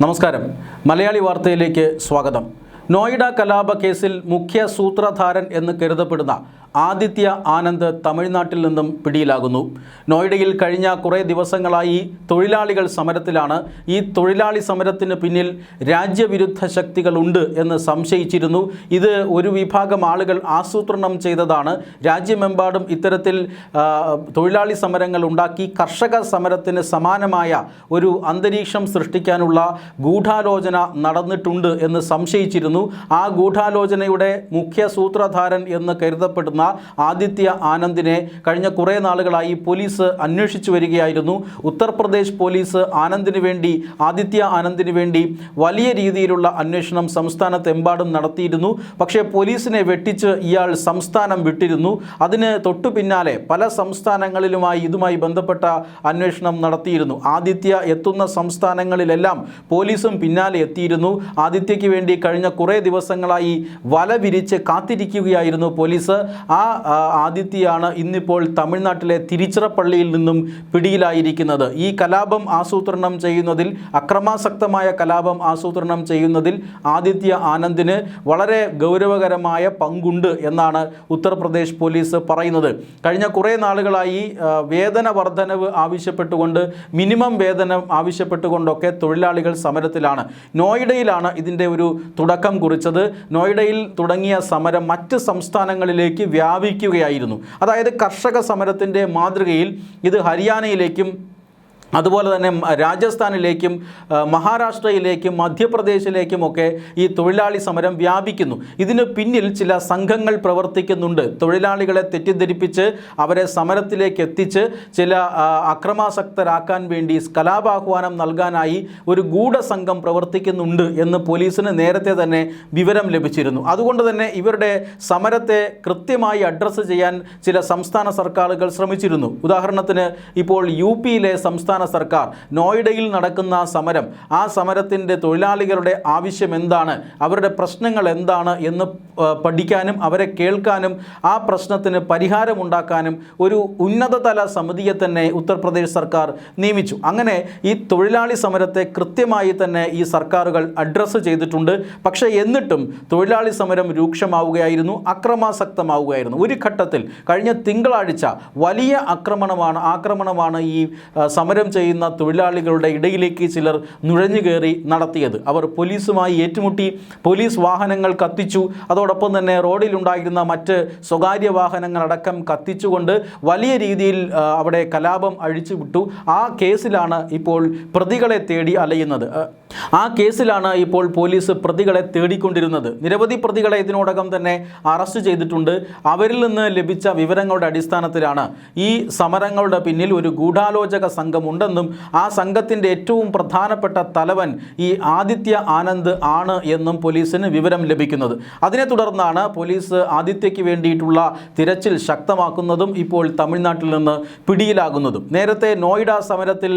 നമസ്കാരം. മലയാളി വാർത്തയിലേക്ക് സ്വാഗതം. നോയിഡ കലാപ കേസിൽ മുഖ്യ സൂത്രധാരൻ എന്ന് കരുതപ്പെടുന്ന ആദിത്യ ആനന്ദ് തമിഴ്നാട്ടിൽ നിന്നും പിടിയിലാകുന്നു. നോയിഡയിൽ കഴിഞ്ഞ കുറേ ദിവസങ്ങളായി തൊഴിലാളികൾ സമരത്തിലാണ്. ഈ തൊഴിലാളി സമരത്തിന് പിന്നിൽ രാജ്യവിരുദ്ധ ശക്തികളുണ്ട് എന്ന് സംശയിച്ചിരുന്നു. ഇത് ഒരു വിഭാഗം ആളുകൾ ആസൂത്രണം ചെയ്തതാണ്. രാജ്യമെമ്പാടും ഇത്തരത്തിൽ തൊഴിലാളി സമരങ്ങൾ ഉണ്ടാക്കി കർഷക സമരത്തിന് സമാനമായ ഒരു അന്തരീക്ഷം സൃഷ്ടിക്കാനുള്ള ഗൂഢാലോചന നടന്നിട്ടുണ്ട് എന്ന് സംശയിച്ചിരുന്നു. ആ ഗൂഢാലോചനയുടെ മുഖ്യ സൂത്രധാരൻ എന്ന് കരുതപ്പെടുന്ന ആദിത്യ ആനന്ദിനെ കഴിഞ്ഞ കുറേ നാളുകളായി പോലീസ് അന്വേഷിച്ചു വരികയായിരുന്നു. ഉത്തർപ്രദേശ് പോലീസ് ആദിത്യ ആനന്ദിന് വേണ്ടി വലിയ രീതിയിലുള്ള അന്വേഷണം സംസ്ഥാനത്തെമ്പാടും നടത്തിയിരുന്നു. പക്ഷേ പോലീസിനെ വെട്ടിച്ച് ഇയാൾ സംസ്ഥാനം വിട്ടിരുന്നു. അതിന് തൊട്ടു പിന്നാലെ പല സംസ്ഥാനങ്ങളിലുമായി ഇതുമായി ബന്ധപ്പെട്ട അന്വേഷണം നടത്തിയിരുന്നു. ആദിത്യ എത്തുന്ന സംസ്ഥാനങ്ങളിലെല്ലാം പോലീസും പിന്നാലെ എത്തിയിരുന്നു. ആദിത്യയ്ക്ക് വേണ്ടി കഴിഞ്ഞ കുറേ ദിവസങ്ങളായി വല വിരിച്ച് കാത്തിരിക്കുകയായിരുന്നു പോലീസ്. ആ ആദിത്യയാണ് ഇന്നിപ്പോൾ തമിഴ്നാട്ടിലെ തിരുച്ചിറപ്പള്ളിയിൽ നിന്നും പിടിയിലായിരിക്കുന്നത്. ഈ കലാപം ആസൂത്രണം ചെയ്യുന്നതിൽ, അക്രമാസക്തമായ കലാപം ആസൂത്രണം ചെയ്യുന്നതിൽ ആദിത്യ ആനന്ദിന് വളരെ ഗൗരവകരമായ പങ്കുണ്ട് എന്നാണ് ഉത്തർപ്രദേശ് പോലീസ് പറയുന്നത്. കഴിഞ്ഞ കുറേ നാളുകളായി വേതന വർധനവ് ആവശ്യപ്പെട്ടുകൊണ്ട്, മിനിമം വേതനം ആവശ്യപ്പെട്ടുകൊണ്ടൊക്കെ തൊഴിലാളികൾ സമരത്തിലാണ്. നോയിഡയിലാണ് ഇതിൻ്റെ ഒരു തുടക്കം കുറിച്ചത്. നോയിഡയിൽ തുടങ്ങിയ സമരം മറ്റ് സംസ്ഥാനങ്ങളിലേക്ക് വ്യാപിക്കുകയായിരുന്നു. അതായത് കർഷക സമരത്തിൻ്റെ മാതൃകയിൽ ഇത് ഹരിയാനയിലേക്കും അതുപോലെ തന്നെ രാജസ്ഥാനിലേക്കും മഹാരാഷ്ട്രയിലേക്കും മധ്യപ്രദേശിലേക്കുമൊക്കെ ഈ തൊഴിലാളി സമരം വ്യാപിക്കുന്നു. ഇതിന് പിന്നിൽ ചില സംഘങ്ങൾ പ്രവർത്തിക്കുന്നുണ്ട്. തൊഴിലാളികളെ തെറ്റിദ്ധരിപ്പിച്ച് അവരെ സമരത്തിലേക്ക് എത്തിച്ച് ചില അക്രമാസക്തരാക്കാൻ വേണ്ടി കലാപാഹ്വാനം നൽകാനായി ഒരു ഗൂഢസംഘം പ്രവർത്തിക്കുന്നുണ്ട് എന്ന് പോലീസിന് നേരത്തെ തന്നെ വിവരം ലഭിച്ചിരുന്നു. അതുകൊണ്ട് തന്നെ ഇവരുടെ സമരത്തെ കൃത്യമായി അഡ്രസ്സ് ചെയ്യാൻ ചില സംസ്ഥാന സർക്കാരുകൾ ശ്രമിച്ചിരുന്നു. ഉദാഹരണത്തിന് ഇപ്പോൾ യുപിയിലെ സംസ്ഥാന സർക്കാർ നോയിഡയിൽ നടക്കുന്ന സമരം, ആ സമരത്തിൻ്റെ തൊഴിലാളികളുടെ ആവശ്യം എന്താണ്, അവരുടെ പ്രശ്നങ്ങൾ എന്താണ് എന്ന് പഠിക്കാനും അവരെ കേൾക്കാനും ആ പ്രശ്നത്തിന് പരിഹാരമുണ്ടാക്കാനും ഒരു ഉന്നതതല സമിതിയെ തന്നെ ഉത്തർപ്രദേശ് സർക്കാർ നിയമിച്ചു. അങ്ങനെ ഈ തൊഴിലാളി സമരത്തെ കൃത്യമായി തന്നെ ഈ സർക്കാരുകൾ അഡ്രസ്സ് ചെയ്തിട്ടുണ്ട്. പക്ഷേ എന്നിട്ടും തൊഴിലാളി സമരം രൂക്ഷമാവുകയായിരുന്നു, അക്രമാസക്തമാവുകയായിരുന്നു. ഒരു ഘട്ടത്തിൽ കഴിഞ്ഞ തിങ്കളാഴ്ച വലിയ ആക്രമണമാണ് ഈ സമരം ചെയ്യുന്ന തൊഴിലാളികളുടെ ഇടയിലേക്ക് ചിലർ നുഴഞ്ഞു കയറി നടത്തിയത്. അവർ പോലീസുമായി ഏറ്റുമുട്ടി, പോലീസ് വാഹനങ്ങൾ കത്തിച്ചു. അതോടൊപ്പം തന്നെ റോഡിലുണ്ടായിരുന്ന മറ്റ് സ്വകാര്യ വാഹനങ്ങളടക്കം കത്തിച്ചുകൊണ്ട് വലിയ രീതിയിൽ അവിടെ കലാപം അഴിച്ചുവിട്ടു. ആ കേസിലാണ് ഇപ്പോൾ പ്രതികളെ തേടി അലയുന്നത്. ആ കേസിലാണ് ഇപ്പോൾ പോലീസ് പ്രതികളെ തേടിക്കൊണ്ടിരുന്നത്. നിരവധി പ്രതികളെ ഇതിനോടകം തന്നെ അറസ്റ്റ് ചെയ്തിട്ടുണ്ട്. അവരിൽ നിന്ന് ലഭിച്ച വിവരങ്ങളുടെ അടിസ്ഥാനത്തിലാണ് ഈ സമരങ്ങളുടെ പിന്നിൽ ഒരു ഗൂഢാലോചക സംഘമുണ്ടെന്നും ആ സംഘത്തിൻ്റെ ഏറ്റവും പ്രധാനപ്പെട്ട തലവൻ ഈ ആദിത്യ ആനന്ദ് ആണ് എന്നും പോലീസിന് വിവരം ലഭിക്കുന്നത്. അതിനെ തുടർന്നാണ് പോലീസ് ആദിത്യയ്ക്ക് വേണ്ടിയിട്ടുള്ള തിരച്ചിൽ ശക്തമാക്കുന്നതും ഇപ്പോൾ തമിഴ്നാട്ടിൽ നിന്ന് പിടിയിലാകുന്നതും. നേരത്തെ നോയിഡ സമരത്തിൽ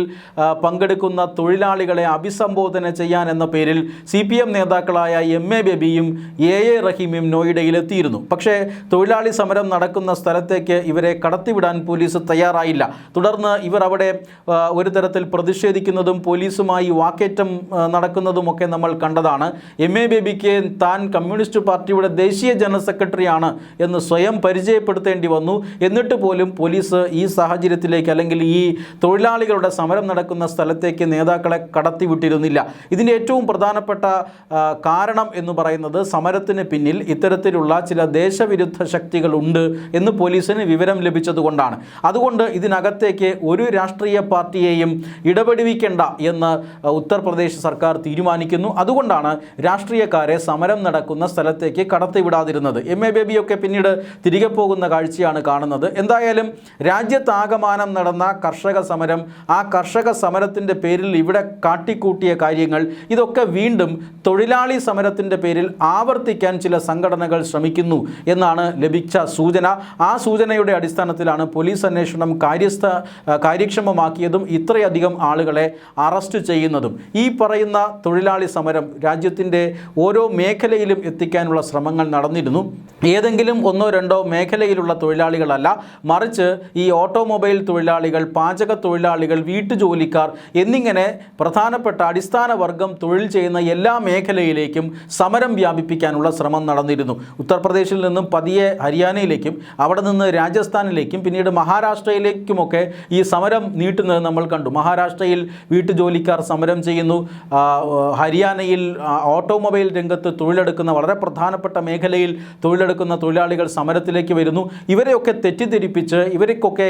പങ്കെടുക്കുന്ന തൊഴിലാളികളെ അഭിസംബോധന ചെയ്യാൻ എന്ന പേരിൽ CPM നേതാക്കളായ MA ബേബിയും AA റഹീമും നോയിഡയിലെത്തിയിരുന്നു. പക്ഷേ തൊഴിലാളി സമരം നടക്കുന്ന സ്ഥലത്തേക്ക് ഇവരെ കടത്തിവിടാൻ പോലീസ് തയ്യാറായില്ല. തുടർന്ന് ഇവർ അവിടെ ഒരു തരത്തിൽ പ്രതിഷേധിക്കുന്നതും പോലീസുമായി വാക്കേറ്റം നടക്കുന്നതുമൊക്കെ നമ്മൾ കണ്ടതാണ്. MA ബേബിക്ക് താൻ കമ്മ്യൂണിസ്റ്റ് പാർട്ടിയുടെ ദേശീയ ജനറൽ സെക്രട്ടറിയാണ് എന്ന് സ്വയം പരിചയപ്പെടുത്തേണ്ടി വന്നു. എന്നിട്ട് പോലും പോലീസ് ഈ സാഹചര്യത്തിലേക്ക്, അല്ലെങ്കിൽ ഈ തൊഴിലാളികളുടെ സമരം നടക്കുന്ന സ്ഥലത്തേക്ക് നേതാക്കളെ കടത്തിവിട്ടിരുന്നില്ല. ഇതിൻ്റെ ഏറ്റവും പ്രധാനപ്പെട്ട കാരണം എന്ന് പറയുന്നത് സമരത്തിന് പിന്നിൽ ഇത്തരത്തിലുള്ള ചില ദേശവിരുദ്ധ ശക്തികളുണ്ട് എന്ന് പോലീസിന് വിവരം ലഭിച്ചതുകൊണ്ടാണ്. അതുകൊണ്ട് ഇതിനകത്തേക്ക് ഒരു രാഷ്ട്രീയ പാർട്ടിയെയും ഇടപെടുവിക്കേണ്ട എന്ന് ഉത്തർപ്രദേശ് സർക്കാർ തീരുമാനിക്കുന്നു. അതുകൊണ്ടാണ് രാഷ്ട്രീയക്കാരെ സമരം നടക്കുന്ന സ്ഥലത്തേക്ക് കടത്തിവിടാതിരുന്നത്. MA ബേബിയൊക്കെ പിന്നീട് തിരികെ പോകുന്ന കാഴ്ചയാണ് കാണുന്നത്. എന്തായാലും രാജ്യത്താകമാനം നടന്ന കർഷക സമരം, ആ കർഷക സമരത്തിൻ്റെ പേരിൽ ഇവിടെ കാട്ടിക്കൂട്ടിയ കാര്യങ്ങൾ, ഇതൊക്കെ വീണ്ടും തൊഴിലാളി സമരത്തിൻ്റെ പേരിൽ ആവർത്തിക്കാൻ ചില സംഘടനകൾ ശ്രമിക്കുന്നു എന്നാണ് ലഭിച്ച സൂചന. ആ സൂചനയുടെ അടിസ്ഥാനത്തിലാണ് പോലീസ് അന്വേഷണം കാര്യക്ഷമമാക്കിയതും ഇത്രയധികം ആളുകളെ അറസ്റ്റ് ചെയ്യുന്നതും. ഈ പറയുന്ന തൊഴിലാളി സമരം രാജ്യത്തിൻ്റെ ഓരോ മേഖലയിലും എത്തിക്കാനുള്ള ശ്രമങ്ങൾ നടന്നിരുന്നു. ഏതെങ്കിലും ഒന്നോ രണ്ടോ മേഖലയിലുള്ള തൊഴിലാളികളല്ല, മറിച്ച് ഈ ഓട്ടോമൊബൈൽ തൊഴിലാളികൾ, പാചക തൊഴിലാളികൾ, വീട്ടുജോലിക്കാർ എന്നിങ്ങനെ പ്രധാനപ്പെട്ട അടിസ്ഥാന വർഗം തൊഴിൽ ചെയ്യുന്ന എല്ലാ മേഖലയിലേക്കും സമരം വ്യാപിപ്പിക്കാനുള്ള ശ്രമം നടന്നിരുന്നു. ഉത്തർപ്രദേശിൽ നിന്നും പതിയെ ഹരിയാനയിലേക്കും അവിടെ നിന്ന് രാജസ്ഥാനിലേക്കും പിന്നീട് മഹാരാഷ്ട്രയിലേക്കുമൊക്കെ ഈ സമരം നീട്ടുന്നത് നമ്മൾ കണ്ടു. മഹാരാഷ്ട്രയിൽ വീട്ടുജോലിക്കാർ സമരം ചെയ്യുന്നു. ഹരിയാനയിൽ ഓട്ടോമൊബൈൽ രംഗത്ത് തൊഴിലെടുക്കുന്ന വളരെ പ്രധാനപ്പെട്ട മേഖലയിൽ തൊഴിലെടുക്കുന്ന തൊഴിലാളികൾ സമരത്തിലേക്ക് വരുന്നു. ഇവരെയൊക്കെ തെറ്റിദ്ധരിപ്പിച്ച് ഇവർക്കൊക്കെ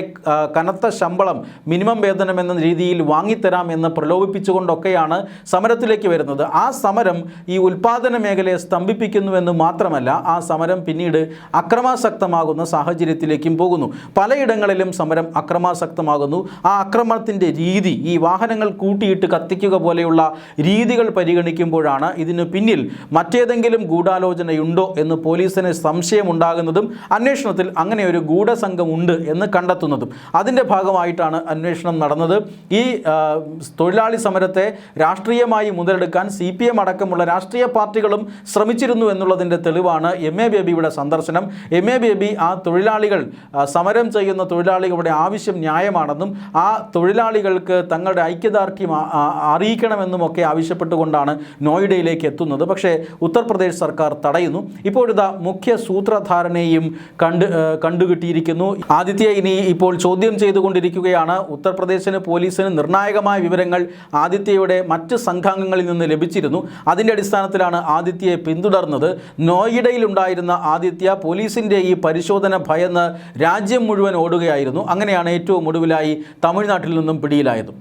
കനത്ത ശമ്പളം, മിനിമം വേതനം എന്ന രീതിയിൽ വാങ്ങിത്തരാം എന്ന് പ്രലോഭിപ്പിച്ചുകൊണ്ടൊക്കെയാണ് സമരത്തിലേക്ക് വരുന്നത്. ആ സമരം ഈ ഉൽപ്പാദന മേഖലയെ സ്തംഭിപ്പിക്കുന്നുവെന്ന് മാത്രമല്ല, ആ സമരം പിന്നീട് അക്രമാസക്തമാകുന്ന സാഹചര്യത്തിലേക്കും പോകുന്നു. പലയിടങ്ങളിലും സമരം അക്രമാസക്തമാകുന്നു. ആ അക്രമത്തിൻ്റെ രീതി, ഈ വാഹനങ്ങൾ കൂട്ടിയിട്ട് കത്തിക്കുക പോലെയുള്ള രീതികൾ പരിഗണിക്കുമ്പോഴാണ് ഇതിന് പിന്നിൽ മറ്റേതെങ്കിലും ഗൂഢാലോചനയുണ്ടോ എന്ന് പോലീസിന് സംശയമുണ്ടാകുന്നതും അന്വേഷണത്തിൽ അങ്ങനെ ഒരു ഗൂഢസംഘം ഉണ്ട് എന്ന് കണ്ടെത്തുന്നതും. അതിൻ്റെ ഭാഗമായിട്ടാണ് അന്വേഷണം നടന്നത്. ഈ തൊഴിലാളി സമരത്തെ രാഷ്ട്രീയമായി മുതലെടുക്കാൻ CPM അടക്കമുള്ള രാഷ്ട്രീയ പാർട്ടികളും ശ്രമിച്ചിരുന്നു എന്നുള്ളതിൻ്റെ തെളിവാണ് MA ബേബിയുടെ സന്ദർശനം. MA ബേബി ആ തൊഴിലാളികൾ, സമരം ചെയ്യുന്ന തൊഴിലാളികളുടെ ആവശ്യം ന്യായമാണെന്നും ആ തൊഴിലാളികൾക്ക് തങ്ങളുടെ ഐക്യദാർഢ്യം അറിയിക്കണമെന്നുമൊക്കെ ആവശ്യപ്പെട്ടുകൊണ്ടാണ് നോയിഡയിലേക്ക് എത്തുന്നത്. പക്ഷേ ഉത്തർപ്രദേശ് സർക്കാർ തടയുന്നു. ഇപ്പോഴിതാ മുഖ്യ സൂത്രധാരനെയും കണ്ടുകിട്ടിയിരിക്കുന്നു. ആദിത്യ ഇനി ഇപ്പോൾ ചോദ്യം ചെയ്തുകൊണ്ടിരിക്കുകയാണ്. ഉത്തർപ്രദേശിന് പോലീസിന് നിർണായകമായ വിവരങ്ങൾ ആദിത്യയുടെ മറ്റ് സംഘാംഗങ്ങളിൽ നിന്ന് ലഭിച്ചിരുന്നു. അതിൻ്റെ അടിസ്ഥാനത്തിലാണ് ആദിത്യയെ പിന്തുടർന്നത്. നോയിഡയിലുണ്ടായിരുന്ന ആദിത്യ പോലീസിൻ്റെ ഈ പരിശോധന ഭയന്ന് രാജ്യം മുഴുവൻ ഓടുകയായിരുന്നു. അങ്ങനെയാണ് ഏറ്റവും ഒടുവിലായി തമിഴ്നാട്ടിൽ നിന്നും പിടിയിലായത്.